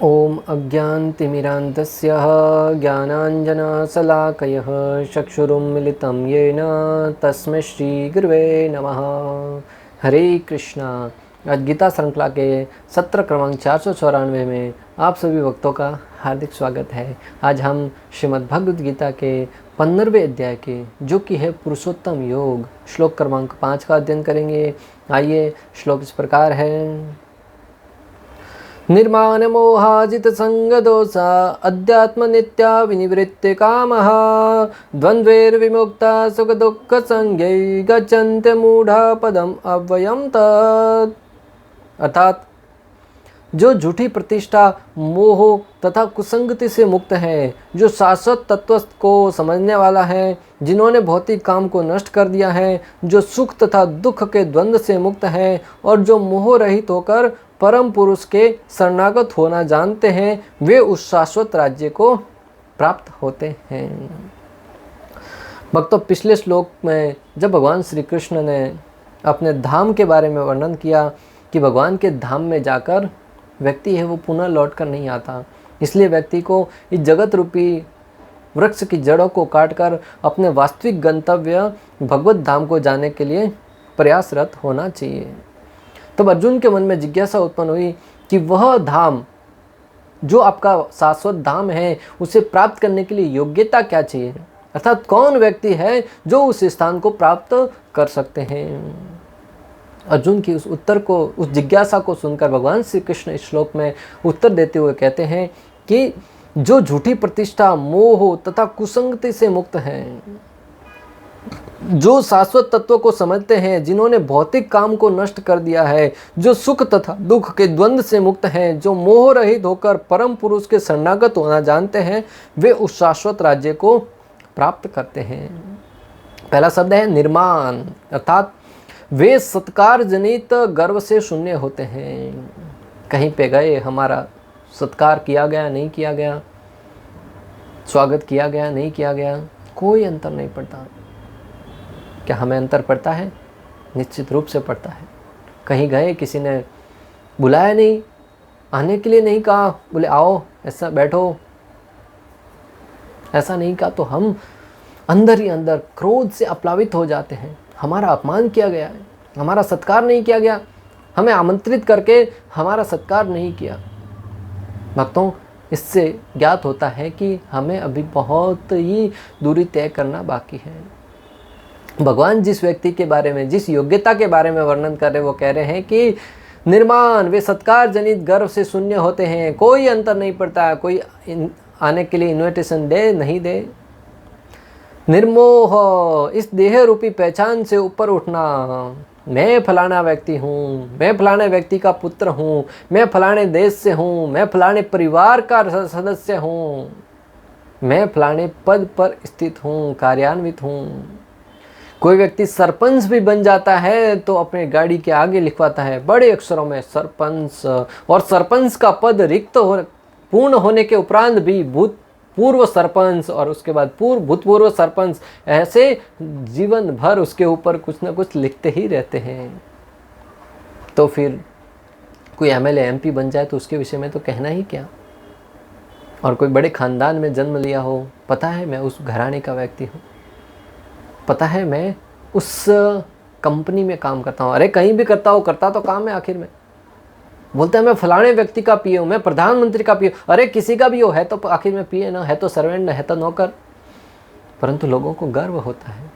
ॐ अज्ञानतिमिरान्धस्य ज्ञानाञ्जनशलाकयः चक्षुरुन्मिलितं येन तस्मै श्रीगुरुवे नमः। हरे कृष्णा। आज गीता श्रृंखला के सत्र क्रमांक 494 में आप सभी भक्तों का हार्दिक स्वागत है। आज हम श्रीमद् भगवद गीता के 15वें अध्याय के जो कि है पुरुषोत्तम योग श्लोक क्रमांक 5 का अध्ययन करेंगे। आइए, श्लोक इस प्रकार है। निर्माण मोहाजित संग दोषा अध्यात्म नित्या विनिवृत्ति कामः द्वंद्वैर्विमुक्ता सुख दुख संज्ञै गच्छन्ते मूढ़ा पदम अव्ययम तत्। अर्थात जो झूठी प्रतिष्ठा, मोह तथा कुसंगति से मुक्त है, जो शाश्वत तत्व को समझने वाला है, जिन्होंने भौतिक काम को नष्ट कर दिया है, जो सुख तथा दुख के द्वंद्व से मुक्त है और जो मोह रहित होकर परम पुरुष के शरणागत होना जानते हैं, वे उस शाश्वत राज्य को प्राप्त होते हैं। भक्तों, पिछले श्लोक में जब भगवान श्री कृष्ण ने अपने धाम के बारे में वर्णन किया कि भगवान के धाम में जाकर व्यक्ति है वो पुनः लौट कर नहीं आता, इसलिए व्यक्ति को इस जगत रूपी वृक्ष की जड़ों को काटकर अपने वास्तविक गंतव्य भगवत धाम को जाने के लिए प्रयासरत होना चाहिए। तब अर्जुन के मन में जिज्ञासा उत्पन्न हुई कि वह धाम जो आपका शाश्वत धाम है उसे प्राप्त करने के लिए योग्यता क्या चाहिए, अर्थात कौन व्यक्ति है जो उस स्थान को प्राप्त कर सकते हैं। अर्जुन की उस उत्तर को, उस जिज्ञासा को सुनकर भगवान श्री कृष्ण इस श्लोक में उत्तर देते हुए कहते हैं कि जो झूठी प्रतिष्ठा, मोह तथा कुसंगति से मुक्त हैं, जो शाश्वत तत्व को समझते हैं, जिन्होंने भौतिक काम को नष्ट कर दिया है, जो सुख तथा दुख के द्वंद्व से मुक्त हैं, जो मोह रहित होकर परम पुरुष के शरणागत होना जानते हैं, वे उस शाश्वत राज्य को प्राप्त करते हैं। पहला शब्द है निर्माण, अर्थात वे सत्कार जनित गर्व से शून्य होते हैं। कहीं पे गए, हमारा सत्कार किया गया नहीं किया गया, स्वागत किया गया नहीं किया गया, कोई अंतर नहीं पड़ता। क्या हमें अंतर पड़ता है? निश्चित रूप से पड़ता है। कहीं गए, किसी ने बुलाया नहीं, आने के लिए नहीं कहा, बोले आओ ऐसा बैठो, ऐसा नहीं कहा, तो हम अंदर ही अंदर क्रोध से अप्लावित हो जाते हैं। हमारा अपमान किया गया है, हमारा सत्कार नहीं किया गया, हमें आमंत्रित करके हमारा सत्कार नहीं किया। भक्तों, इससे ज्ञात होता है कि हमें अभी बहुत ही दूरी तय करना बाकी है। भगवान जिस व्यक्ति के बारे में, जिस योग्यता के बारे में वर्णन कर रहे, वो कह रहे हैं कि निर्माण, वे सत्कार जनित गर्व से शून्य होते हैं। कोई अंतर नहीं पड़ता, कोई आने के लिए इन्विटेशन दे नहीं दे। निर्मोह, इस देह रूपी पहचान से ऊपर उठना, मैं फलाना व्यक्ति हूँ, मैं फलाने व्यक्ति का पुत्र हूँ, मैं फलाने देश से हूँ, मैं फलाने परिवार का सदस्य हूँ, मैं फलाने पद पर स्थित हूँ, कार्यान्वित हूँ। कोई व्यक्ति सरपंच भी बन जाता है तो अपने गाड़ी के आगे लिखवाता है बड़े अक्षरों में सरपंच, और सरपंच का पद रिक्त पूर्ण होने के उपरांत भी पूर्व सरपंच और उसके बाद भूतपूर्व सरपंच, ऐसे जीवन भर उसके ऊपर कुछ ना कुछ लिखते ही रहते हैं। तो फिर कोई एमएलए एमपी बन जाए तो उसके विषय में तो कहना ही क्या। और कोई बड़े खानदान में जन्म लिया हो, पता है मैं उस घराने का व्यक्ति हूँ, पता है मैं उस कंपनी में काम करता हूँ, अरे कहीं भी करता तो काम है। आखिर में बोलते हैं मैं फलाने व्यक्ति का पीए हूँ, मैं प्रधानमंत्री का पीए, अरे किसी का भी हो, है तो आखिर में पीए ना, है तो सर्वेंट ना, है तो नौकर। परंतु लोगों को गर्व होता है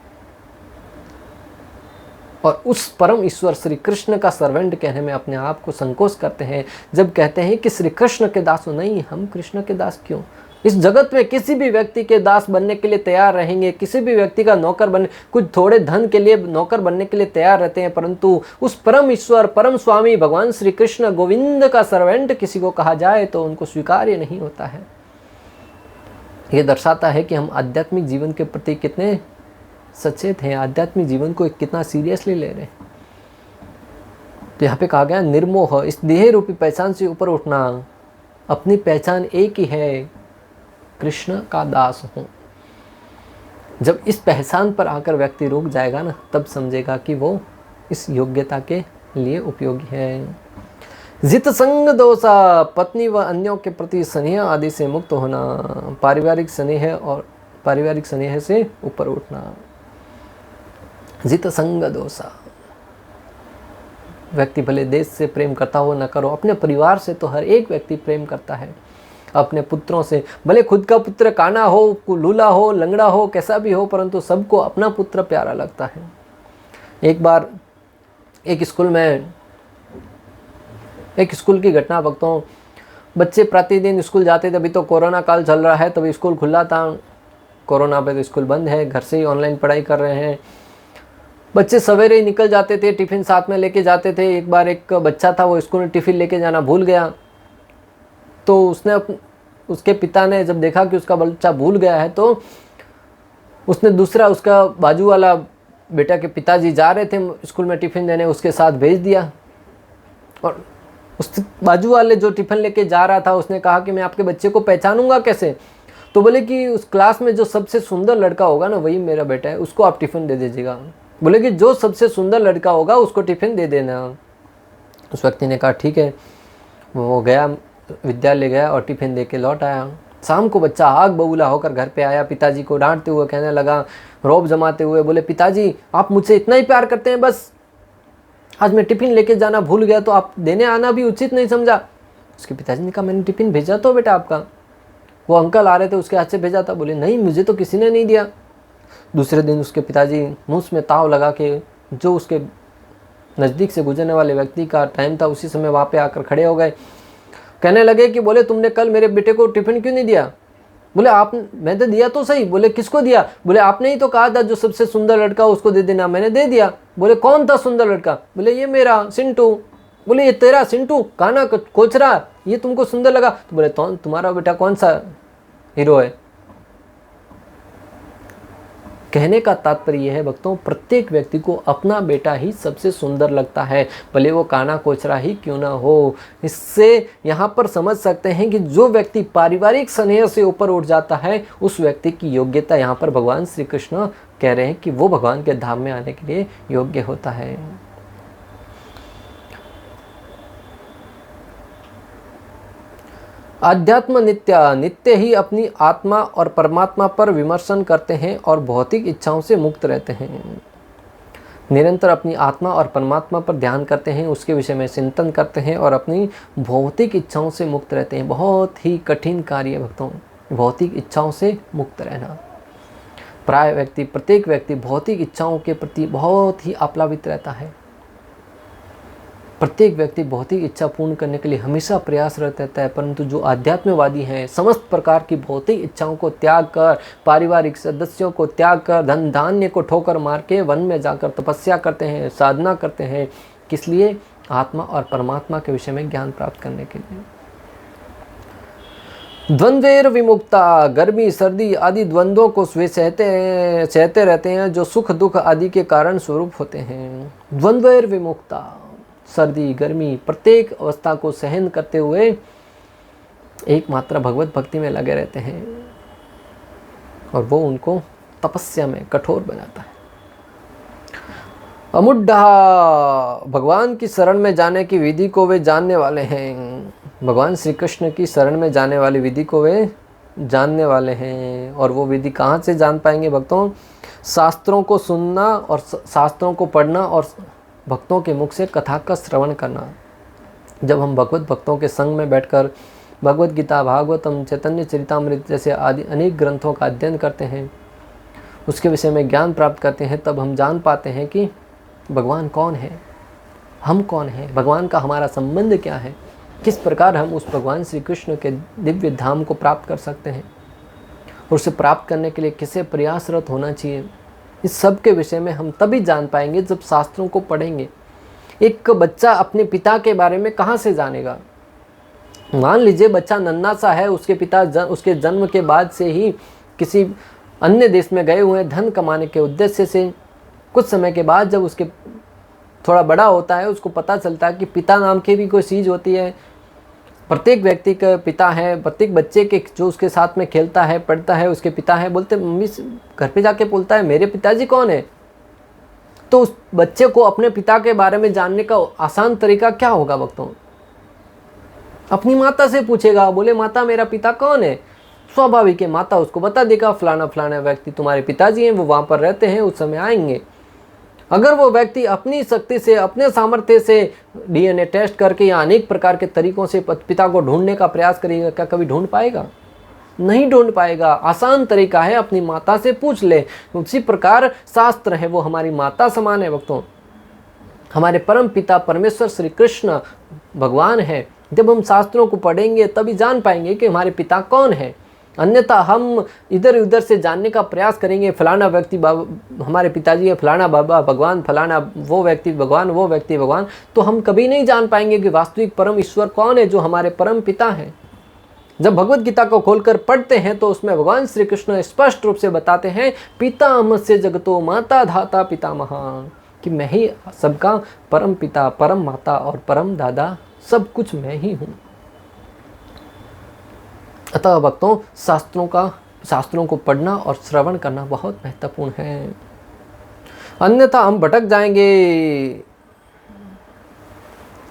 और उस परम ईश्वर श्री कृष्ण का सर्वेंट कहने में अपने आप को संकोच करते हैं। जब कहते हैं कि श्री कृष्ण के दास हो, नहीं, हम कृष्ण के दास क्यों? इस जगत में किसी भी व्यक्ति के दास बनने के लिए तैयार रहेंगे, किसी भी व्यक्ति का नौकर बनने, कुछ थोड़े धन के लिए नौकर बनने के लिए तैयार रहते हैं, परंतु उस परम ईश्वर, परम स्वामी भगवान श्री कृष्ण गोविंद का सर्वेंट किसी को कहा जाए तो उनको स्वीकार्य नहीं होता है। ये दर्शाता है कि हम आध्यात्मिक जीवन के प्रति कितने सचेत हैं, आध्यात्मिक जीवन को कितना सीरियसली ले रहे हैं। तो यहाँ पे कहा गया निर्मोह, इस देह रूपी पहचान से ऊपर उठना। अपनी पहचान एक ही है, कृष्ण का दास हूँ। जब इस पहचान पर आकर व्यक्ति रुक जाएगा ना, तब समझेगा कि वो इस योग्यता के लिए उपयोगी है। जित संग दोषा, पत्नी व अन्यों के प्रति स्नेह आदि से मुक्त होना, पारिवारिक स्नेह से ऊपर उठना। जित संग दोषा, व्यक्ति भले देश से प्रेम करता हो न करो, अपने परिवार से तो हर एक व्यक्ति प्रेम करता है। अपने पुत्रों से, भले खुद का पुत्र काना हो, लूला हो, लंगड़ा हो, कैसा भी हो, परंतु सबको अपना पुत्र प्यारा लगता है। एक बार एक स्कूल की घटना भक्तों, बच्चे प्रतिदिन स्कूल जाते थे। अभी तो कोरोना काल चल रहा है, तभी स्कूल खुला था। कोरोना पे तो स्कूल बंद है, घर से ही ऑनलाइन पढ़ाई कर रहे हैं। बच्चे सवेरे ही निकल जाते थे, टिफ़िन साथ में लेके जाते थे। एक बार एक बच्चा था, वो स्कूल में टिफ़िन लेके जाना भूल गया। तो उसके पिता ने जब देखा कि उसका बच्चा भूल गया है, तो उसने उसका बाजू वाला बेटा के पिताजी जा रहे थे स्कूल में टिफ़िन देने, उसके साथ भेज दिया। और उस बाजू वाले जो टिफ़िन लेके जा रहा था, उसने कहा कि मैं आपके बच्चे को पहचानूंगा कैसे? तो बोले कि उस क्लास में जो सबसे सुंदर लड़का होगा ना, वही मेरा बेटा है, उसको आप टिफ़िन दे दीजिएगा। बोले कि जो सबसे सुंदर लड़का होगा उसको टिफ़िन दे देना। उस व्यक्ति ने कहा ठीक है। वो गया, विद्यालय गया और टिफ़िन दे के लौट आया। शाम को बच्चा आग बबूला होकर घर पे आया, पिताजी को डांटते हुए कहने लगा, रौब जमाते हुए, बोले पिताजी आप मुझसे इतना ही प्यार करते हैं, बस आज मैं टिफ़िन लेके जाना भूल गया तो आप देने आना भी उचित नहीं समझा। उसके पिताजी ने कहा मैंने टिफ़िन भेजा तो बेटा आपका, वो अंकल आ रहे थे उसके हाथ से भेजा था। बोले नहीं, मुझे तो किसी ने नहीं दिया। दूसरे दिन उसके पिताजी मुँह में ताव लगा के, जो उसके नज़दीक से गुजरने वाले व्यक्ति का टाइम था, उसी समय वहाँ पे आकर खड़े हो गए। कहने लगे कि बोले तुमने कल मेरे बेटे को टिफ़िन क्यों नहीं दिया? बोले मैं तो दिया तो सही। बोले किसको दिया? बोले आपने ही तो कहा था जो सबसे सुंदर लड़का उसको दे देना, मैंने दे दिया। बोले कौन था सुंदर लड़का? बोले ये मेरा सिंटू। बोले ये तेरा सिंटू, काना कोचरा, ये तुमको सुंदर लगा? तो बोले तुम्हारा बेटा कौन सा हीरो है? कहने का तात्पर्य यह है भक्तों, प्रत्येक व्यक्ति को अपना बेटा ही सबसे सुंदर लगता है, भले वो काना कोचरा ही क्यों ना हो। इससे यहाँ पर समझ सकते हैं कि जो व्यक्ति पारिवारिक स्नेह से ऊपर उठ जाता है, उस व्यक्ति की योग्यता, यहाँ पर भगवान श्री कृष्ण कह रहे हैं कि वो भगवान के धाम में आने के लिए योग्य होता है। आध्यात्म नित्य ही अपनी आत्मा और परमात्मा पर विमर्शन करते हैं और भौतिक इच्छाओं से मुक्त रहते हैं। निरंतर अपनी आत्मा और परमात्मा पर ध्यान करते हैं, उसके विषय में चिंतन करते हैं और अपनी भौतिक इच्छाओं से मुक्त रहते हैं। बहुत ही कठिन कार्य है भक्तों, भौतिक इच्छाओं से मुक्त रहना। प्रत्येक व्यक्ति भौतिक इच्छाओं के प्रति बहुत ही आप्लावित रहता है। प्रत्येक व्यक्ति भौतिक इच्छा पूर्ण करने के लिए हमेशा प्रयासरत रहता है, परंतु जो आध्यात्मवादी हैं, समस्त प्रकार की भौतिक इच्छाओं को त्याग कर, पारिवारिक सदस्यों को त्याग कर, धन धान्य को ठोकर मार के वन में जाकर तपस्या करते हैं, साधना करते हैं। किस लिए? आत्मा और परमात्मा के विषय में ज्ञान प्राप्त करने के लिए। द्वंद्वेर विमुक्ता, गर्मी सर्दी आदि द्वंद्वों को वे सहते रहते हैं जो सुख दुख आदि के कारण स्वरूप होते हैं। द्वंद्वेर विमुक्ता, सर्दी गर्मी प्रत्येक अवस्था को सहन करते हुए एकमात्र भगवत भक्ति में लगे रहते हैं, और वो उनको तपस्या में कठोर बनाता है। अमुड्ढा, भगवान की शरण में जाने की विधि को वे जानने वाले हैं। भगवान श्री कृष्ण की शरण में जाने वाली विधि को वे जानने वाले हैं। और वो विधि कहाँ से जान पाएंगे भक्तों? शास्त्रों को सुनना और शास्त्रों को पढ़ना और भक्तों के मुख से कथा का श्रवण करना। जब हम भगवत भक्तों के संग में बैठकर भगवत गीता, भागवतम, चैतन्य चरितामृत जैसे आदि अनेक ग्रंथों का अध्ययन करते हैं, उसके विषय में ज्ञान प्राप्त करते हैं, तब हम जान पाते हैं कि भगवान कौन है, हम कौन हैं, भगवान का हमारा संबंध क्या है, किस प्रकार हम उस भगवान श्री कृष्ण के दिव्य धाम को प्राप्त कर सकते हैं, और उसे प्राप्त करने के लिए किसे प्रयासरत होना चाहिए। इस सब के विषय में हम तभी जान पाएंगे जब शास्त्रों को पढ़ेंगे। एक बच्चा अपने पिता के बारे में कहाँ से जानेगा? मान लीजिए बच्चा नन्हा सा है, उसके पिता उसके जन्म के बाद से ही किसी अन्य देश में गए हुए हैं धन कमाने के उद्देश्य से। कुछ समय के बाद जब उसके थोड़ा बड़ा होता है, उसको पता चलता है कि पिता नाम की भी कोई चीज़ होती है। प्रत्येक व्यक्ति का पिता है, प्रत्येक बच्चे के जो उसके साथ में खेलता है, पढ़ता है, उसके पिता है। बोलते मम्मी घर पे जाके बोलता है मेरे पिताजी कौन है? तो उस बच्चे को अपने पिता के बारे में जानने का आसान तरीका क्या होगा भक्तों? अपनी माता से पूछेगा, बोले माता मेरा पिता कौन है, स्वाभाविक है माता उसको बता देगा, फलाना फलाना व्यक्ति तुम्हारे पिताजी हैं, वो वहाँ पर रहते हैं, उस समय आएंगे। अगर वो व्यक्ति अपनी शक्ति से, अपने सामर्थ्य से डीएनए टेस्ट करके या अनेक प्रकार के तरीकों से पिता को ढूंढने का प्रयास करेगा, क्या कभी ढूंढ पाएगा? नहीं ढूंढ पाएगा। आसान तरीका है, अपनी माता से पूछ ले। उसी प्रकार शास्त्र है वो हमारी माता समान है भक्तों। हमारे परम पिता परमेश्वर श्री कृष्ण भगवान है। जब हम शास्त्रों को पढ़ेंगे तभी जान पाएंगे कि हमारे पिता कौन है। अन्यथा हम इधर उधर से जानने का प्रयास करेंगे, फलाना व्यक्ति हमारे पिताजी है, फलाना बाबा भगवान, फलाना वो व्यक्ति भगवान, वो व्यक्ति भगवान, तो हम कभी नहीं जान पाएंगे कि वास्तविक परम ईश्वर कौन है, जो हमारे परम पिता हैं। जब भगवत गीता को खोलकर पढ़ते हैं तो उसमें भगवान श्री कृष्ण स्पष्ट रूप से बताते हैं, पितामहस्य जगतो माता धाता पितामह, कि मैं ही सबका परम पिता, परम माता और परम दादा, सब कुछ मैं ही हूँ। अतः भक्तों, शास्त्रों को पढ़ना और श्रवण करना बहुत महत्वपूर्ण है, अन्यथा हम भटक जाएंगे।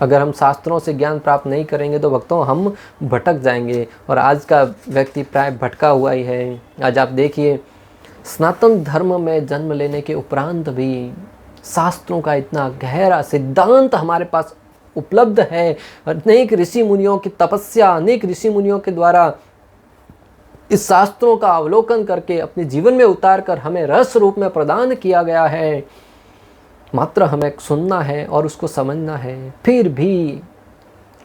अगर हम शास्त्रों से ज्ञान प्राप्त नहीं करेंगे तो भक्तों हम भटक जाएंगे। और आज का व्यक्ति प्राय भटका हुआ ही है। आज आप देखिए, सनातन धर्म में जन्म लेने के उपरांत भी शास्त्रों का इतना गहरा सिद्धांत हमारे पास उपलब्ध है। अनेक ऋषि मुनियों की तपस्या, अनेक ऋषि मुनियों के द्वारा इस शास्त्रों का अवलोकन करके अपने जीवन में उतार कर हमें रस रूप में प्रदान किया गया है। मात्र हमें सुनना है और उसको समझना है। फिर भी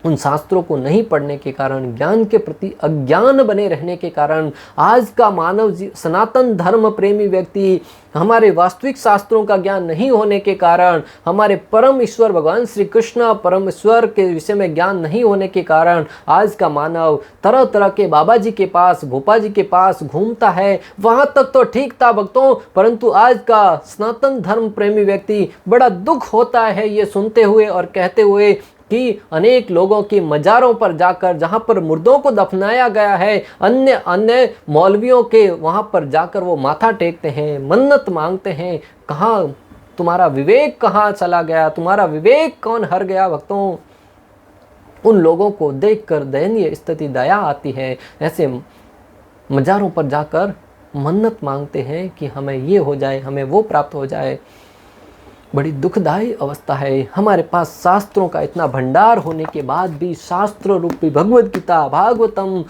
उन शास्त्रों को नहीं पढ़ने के कारण, ज्ञान के प्रति अज्ञान बने रहने के कारण आज का मानव सनातन धर्म प्रेमी व्यक्ति, हमारे वास्तविक शास्त्रों का ज्ञान नहीं होने के कारण, हमारे परम ईश्वर भगवान श्री कृष्ण परम ईश्वर के विषय में ज्ञान नहीं होने के कारण आज का मानव तरह तरह के बाबा जी के पास, भोपा जी के पास घूमता है। वहाँ तक तो ठीक था भक्तों, परंतु आज का सनातन धर्म प्रेमी व्यक्ति बड़ा दुख होता है ये सुनते हुए और कहते हुए कि अनेक लोगों की मज़ारों पर जाकर, जहाँ पर मुर्दों को दफनाया गया है, अन्य अन्य मौलवियों के वहाँ पर जाकर वो माथा टेकते हैं, मन्नत मांगते हैं। कहाँ तुम्हारा विवेक, कहाँ चला गया? तुम्हारा विवेक कौन हर गया भक्तों? उन लोगों को देखकर दयनीय स्थिति, दया आती है। ऐसे मज़ारों पर जाकर मन्नत मांगते हैं कि हमें ये हो जाए, हमें वो प्राप्त हो जाए। बड़ी दुखदायी अवस्था है। हमारे पास शास्त्रों का इतना भंडार होने के बाद भी शास्त्र रूपी भगवद गीता, भागवतम,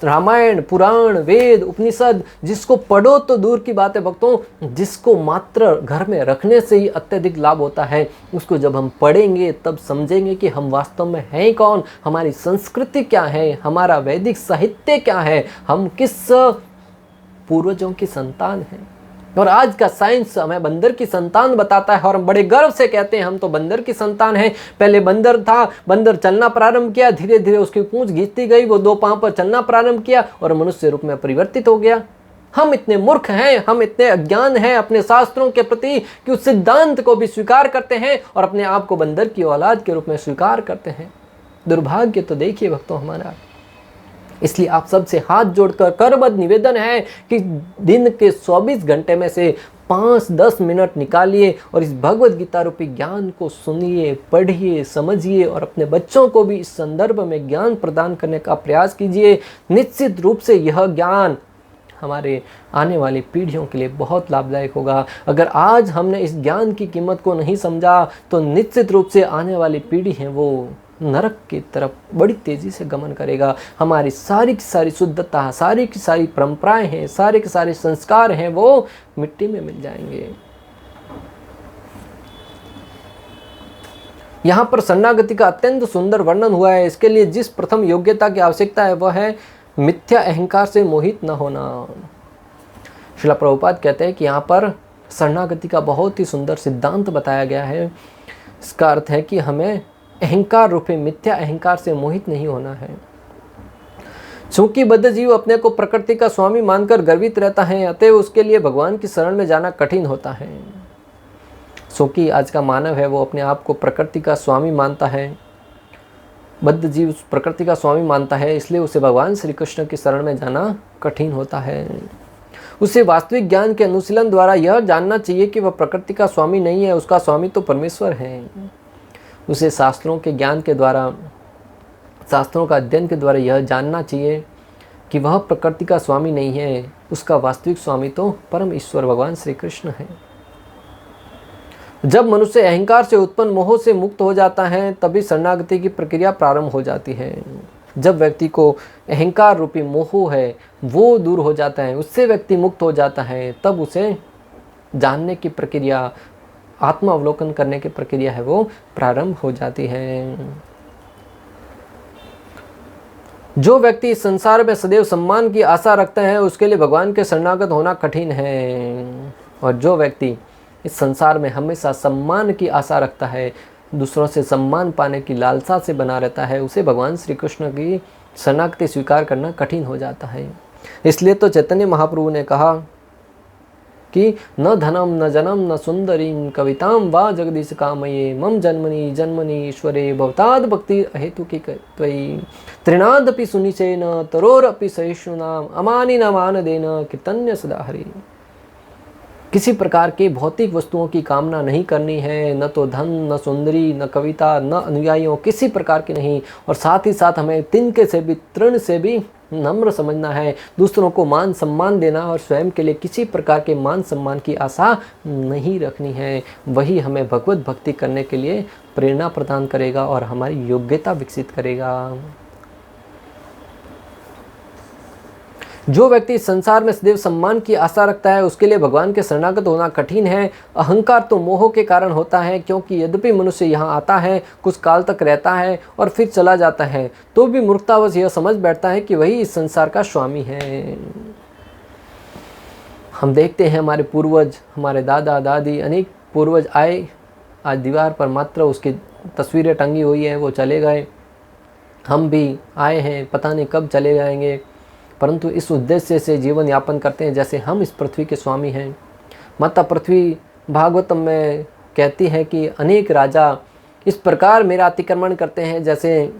रामायण, पुराण, वेद, उपनिषद, जिसको पढ़ो तो दूर की बात है भक्तों, जिसको मात्र घर में रखने से ही अत्यधिक लाभ होता है, उसको जब हम पढ़ेंगे तब समझेंगे कि हम वास्तव में हैं कौन, हमारी संस्कृति क्या है, हमारा वैदिक साहित्य क्या है, हम किस पूर्वजों की संतान हैं। और आज का साइंस हमें बंदर की संतान बताता है और हम बड़े गर्व से कहते हैं हम तो बंदर की संतान हैं। पहले बंदर था, बंदर चलना प्रारंभ किया, धीरे धीरे उसकी पूंछ घिसती गई, वो 2 पांव पर चलना प्रारंभ किया और मनुष्य रूप में परिवर्तित हो गया। हम इतने मूर्ख हैं, हम इतने अज्ञान हैं अपने शास्त्रों के प्रति कि उस सिद्धांत को भी स्वीकार करते हैं और अपने आप को बंदर की औलाद के रूप में स्वीकार करते हैं। दुर्भाग्य तो देखिए भक्तों हमारा। इसलिए आप सबसे हाथ जोड़कर करबद्ध निवेदन है कि दिन के 24 घंटे में से 5-10 मिनट निकालिए और इस भगवद गीता रूपी ज्ञान को सुनिए, पढ़िए, समझिए और अपने बच्चों को भी इस संदर्भ में ज्ञान प्रदान करने का प्रयास कीजिए। निश्चित रूप से यह ज्ञान हमारे आने वाली पीढ़ियों के लिए बहुत लाभदायक होगा। अगर आज हमने इस ज्ञान की कीमत को नहीं समझा तो निश्चित रूप से आने वाली पीढ़ी है वो नरक की तरफ बड़ी तेज़ी से गमन करेगा। हमारी सारी की सारी शुद्धता, सारी की सारी परंपराएं हैं, सारे के सारे संस्कार हैं, वो मिट्टी में मिल जाएंगे। यहाँ पर शरणागति का अत्यंत सुंदर वर्णन हुआ है। इसके लिए जिस प्रथम योग्यता की आवश्यकता है वह है मिथ्या अहंकार से मोहित न होना। श्रील प्रभुपाद कहते हैं कि यहाँ पर शरणागति का बहुत ही सुंदर सिद्धांत बताया गया है। इसका अर्थ है कि हमें अहंकार रूपी मिथ्या अहंकार से मोहित नहीं होना है। चूंकि बद्ध जीव अपने को प्रकृति का स्वामी मानकर गर्वित रहता है, अतः उसके लिए भगवान की शरण में जाना कठिन होता है। चूंकि आज का मानव है वो अपने आप को प्रकृति का स्वामी मानता है, बद्ध जीव प्रकृति का स्वामी मानता है, इसलिए उसे भगवान श्री कृष्ण की शरण में जाना कठिन होता है। उसे वास्तविक ज्ञान के अनुशीलन द्वारा यह जानना चाहिए कि वह प्रकृति का स्वामी नहीं है, उसका स्वामी तो परमेश्वर है। उसे शास्त्रों के ज्ञान के द्वारा शास्त्रों का अध्ययन के द्वारा यह जानना चाहिए कि वह प्रकृति का स्वामी नहीं है, उसका वास्तविक स्वामी तो परम ईश्वर भगवान श्री कृष्ण है। जब मनुष्य अहंकार से उत्पन्न मोह से मुक्त हो जाता है तभी शरणागति की प्रक्रिया प्रारंभ हो जाती है। जब व्यक्ति को अहंकार रूपी मोह है वो दूर हो जाता है, उससे व्यक्ति मुक्त हो जाता है, तब उसे जानने की प्रक्रिया, आत्म अवलोकन करने की प्रक्रिया है वो प्रारंभ हो जाती है। जो व्यक्ति इस संसार में सदैव सम्मान की आशा रखता है उसके लिए भगवान के शरणागत होना कठिन है। और जो व्यक्ति इस संसार में हमेशा सम्मान की आशा रखता है, दूसरों से सम्मान पाने की लालसा से बना रहता है, उसे भगवान श्री कृष्ण की शरणागति स्वीकार करना कठिन हो जाता है। इसलिए तो चैतन्य महाप्रभु ने कहा कि न धनम न जनम न सुंदरीं कविताम वा जगदीश कामये मम जन्मनि जन्मनि ईश्वरे भवताद भक्ति हेतु की त्वयि त्रिनादपि सुनिचेन तरोरपि सहिष्णुनाम अमानि न मानदेन कीर्तन्य सदा हरि। किसी प्रकार के भौतिक वस्तुओं की कामना नहीं करनी है, न तो धन, न सुंदरी, न कविता, न अनुयायियों, किसी प्रकार की नहीं। और साथ ही साथ हमें तिनके से भी, तृण से भी नम्र समझना है, दूसरों को मान सम्मान देना और स्वयं के लिए किसी प्रकार के मान सम्मान की आशा नहीं रखनी है। वही हमें भगवत भक्ति करने के लिए प्रेरणा प्रदान करेगा और हमारी योग्यता विकसित करेगा। जो व्यक्ति संसार में सदैव सम्मान की आशा रखता है उसके लिए भगवान के शरणागत होना कठिन है। अहंकार तो मोह के कारण होता है, क्योंकि यद्यपि मनुष्य यहाँ आता है, कुछ काल तक रहता है और फिर चला जाता है, तो भी मूर्खतावश यह समझ बैठता है कि वही इस संसार का स्वामी है। हम देखते हैं हमारे पूर्वज, हमारे दादा दादी, अनेक पूर्वज आए, आज दीवार पर मात्र उसकी तस्वीरें टंगी हुई है, वो चले गए। हम भी आए हैं, पता नहीं कब चले जाएंगे, परंतु इस उद्देश्य से जीवन यापन करते हैं जैसे हम इस पृथ्वी के स्वामी हैं। माता पृथ्वी भागवतम में कहती है कि अनेक राजा इस प्रकार मेरा अतिक्रमण करते हैं जैसे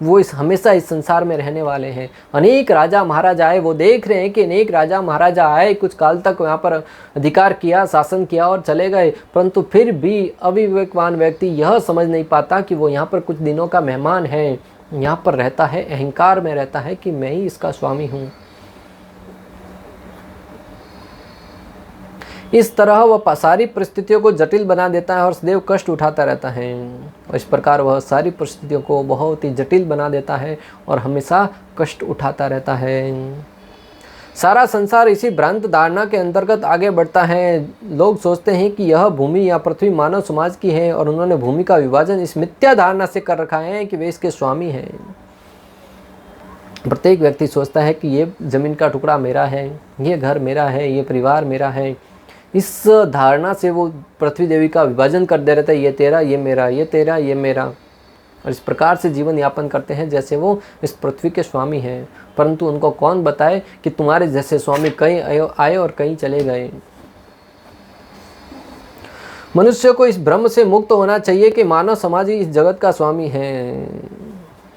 वो हमेशा इस संसार में रहने वाले हैं। अनेक राजा महाराजा आए, वो देख रहे हैं कि अनेक राजा महाराजा आए, कुछ काल तक यहाँ पर अधिकार किया, शासन किया और चले गए, परंतु फिर भी अविवेकवान व्यक्ति यह समझ नहीं पाता कि वो यहाँ पर कुछ दिनों का मेहमान है, यहाँ पर रहता है, अहंकार में रहता है कि मैं ही इसका स्वामी हूँ। इस तरह वह सारी परिस्थितियों को जटिल बना देता है और सदैव कष्ट उठाता रहता है। और इस प्रकार वह सारी परिस्थितियों को बहुत ही जटिल बना देता है और हमेशा कष्ट उठाता रहता है। सारा संसार इसी भ्रांत धारणा के अंतर्गत आगे बढ़ता है। लोग सोचते हैं कि यह भूमि या पृथ्वी मानव समाज की है और उन्होंने भूमि का विभाजन इस मिथ्या धारणा से कर रखा है कि वे इसके स्वामी हैं। प्रत्येक व्यक्ति सोचता है कि ये जमीन का टुकड़ा मेरा है, ये घर मेरा है, ये परिवार मेरा है। इस धारणा से वो पृथ्वी देवी का विभाजन कर दे रहता है, ये तेरा, ये मेरा, ये तेरा, ये मेरा। और इस प्रकार से जीवन यापन करते हैं जैसे वो इस पृथ्वी के स्वामी हैं, परंतु उनको कौन बताए कि तुम्हारे जैसे स्वामी कहीं आए और कहीं चले गए। मनुष्य को इस भ्रम से मुक्त होना चाहिए कि मानव समाज ही इस जगत का स्वामी है।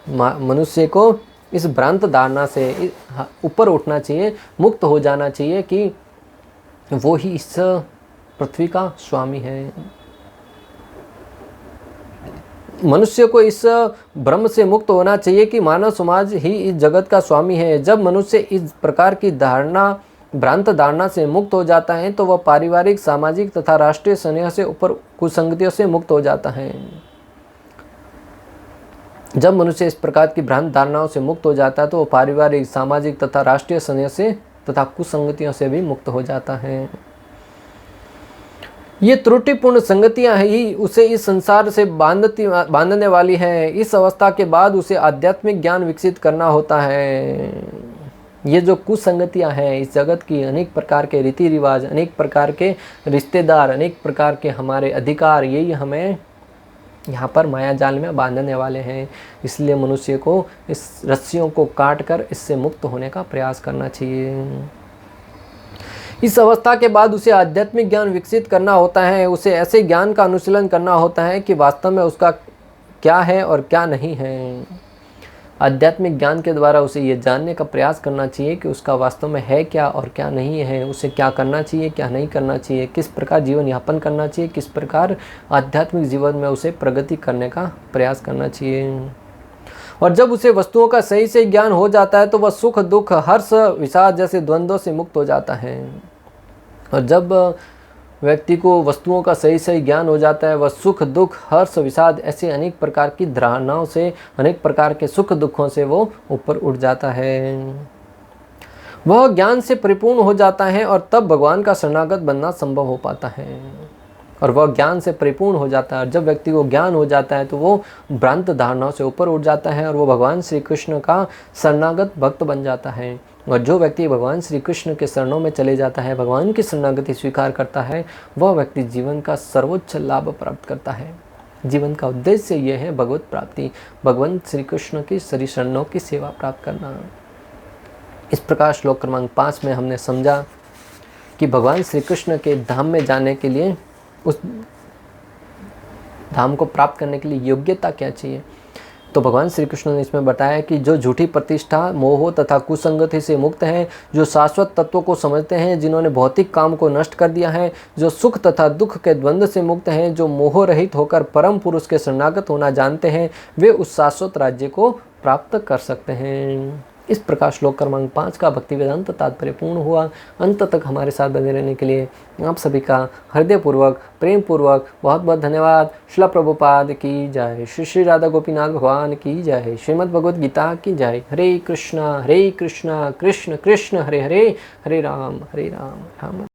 मनुष्य को इस भ्रांत धारणा से ऊपर उठना चाहिए, मुक्त हो जाना चाहिए कि वो ही इस पृथ्वी का स्वामी है। मनुष्य को इस भ्रम से मुक्त होना चाहिए कि मानव समाज ही इस जगत का स्वामी है। जब मनुष्य इस प्रकार की धारणा, भ्रांत धारणा से मुक्त हो जाता है तो वह पारिवारिक, सामाजिक तथा राष्ट्रीय स्नेह से ऊपर कुसंगतियों से मुक्त हो जाता है। जब मनुष्य इस प्रकार की भ्रांत धारणाओं से मुक्त हो जाता है तो वह पारिवारिक, सामाजिक तथा राष्ट्रीय स्नेह से तथा कुसंगतियों से भी मुक्त हो जाता है। ये त्रुटिपूर्ण संगतियां ही उसे इस संसार से बांधने वाली है। इस अवस्था के बाद उसे आध्यात्मिक ज्ञान विकसित करना होता है। ये जो कुसंगतियां हैं इस जगत की, अनेक प्रकार के रीति रिवाज, अनेक प्रकार के रिश्तेदार, अनेक प्रकार के हमारे अधिकार, यही हमें यहाँ पर माया जाल में बांधने वाले हैं। इसलिए मनुष्य को इस रस्सियों को काट कर इससे मुक्त होने का प्रयास करना चाहिए। इस अवस्था के बाद उसे आध्यात्मिक ज्ञान विकसित करना होता है। उसे ऐसे ज्ञान का अनुशीलन करना होता है कि वास्तव में उसका क्या है और क्या नहीं है। आध्यात्मिक ज्ञान के द्वारा उसे ये जानने का प्रयास करना चाहिए कि उसका वास्तव में है क्या और क्या नहीं है, उसे क्या करना चाहिए, क्या नहीं करना चाहिए, किस प्रकार जीवन यापन करना चाहिए, किस प्रकार आध्यात्मिक जीवन में उसे प्रगति करने का प्रयास करना चाहिए। और जब उसे वस्तुओं का सही से ज्ञान हो जाता है तो वह सुख दुख हर्ष विषाद जैसे द्वंद्वों से मुक्त हो जाता है। और जब व्यक्ति को वस्तुओं का सही सही ज्ञान हो जाता है, वह सुख दुख हर्ष विषाद ऐसे अनेक प्रकार की धारणाओं से, अनेक प्रकार के सुख दुखों से वो ऊपर उठ जाता है। वह ज्ञान से परिपूर्ण हो जाता है और तब भगवान का शरणागत बनना संभव हो पाता है। और वह ज्ञान से परिपूर्ण हो जाता है, और जब व्यक्ति को ज्ञान हो जाता है तो वो भ्रांत धारणाओं से ऊपर उठ जाता है और वो भगवान श्री कृष्ण का शरणागत भक्त बन जाता है। और जो व्यक्ति भगवान श्री कृष्ण के शरणों में चले जाता है, भगवान की शरणागति स्वीकार करता है, वह व्यक्ति जीवन का सर्वोच्च लाभ प्राप्त करता है। जीवन का उद्देश्य यह है भगवत प्राप्ति, भगवान श्री कृष्ण की श्री शरणों की सेवा प्राप्त करना। इस प्रकार श्लोक क्रमांक 5 में हमने समझा कि भगवान श्री कृष्ण के धाम में जाने के लिए, उस धाम को प्राप्त करने के लिए योग्यता क्या चाहिए। तो भगवान श्री कृष्ण ने इसमें बताया कि जो झूठी प्रतिष्ठा, मोह तथा कुसंगति से मुक्त हैं, जो शाश्वत तत्वों को समझते हैं, जिन्होंने भौतिक काम को नष्ट कर दिया है, जो सुख तथा दुख के द्वंद्व से मुक्त हैं, जो मोह रहित होकर परम पुरुष के शरणागत होना जानते हैं, वे उस शाश्वत राज्य को प्राप्त कर सकते हैं। इस प्रकार श्लोक क्रमांक 5 का भक्ति वेदांत तात्पर्य पूर्ण हुआ। अंत तक हमारे साथ बने रहने के लिए आप सभी का हृदयपूर्वक, प्रेम पूर्वक बहुत बहुत धन्यवाद। श्रील प्रभुपाद की जय। श्री श्री राधा गोपीनाथ भगवान की जय। श्रीमद् भगवद गीता की जय। हरे कृष्णा कृष्ण कृष्ण हरे हरे, हरे राम राम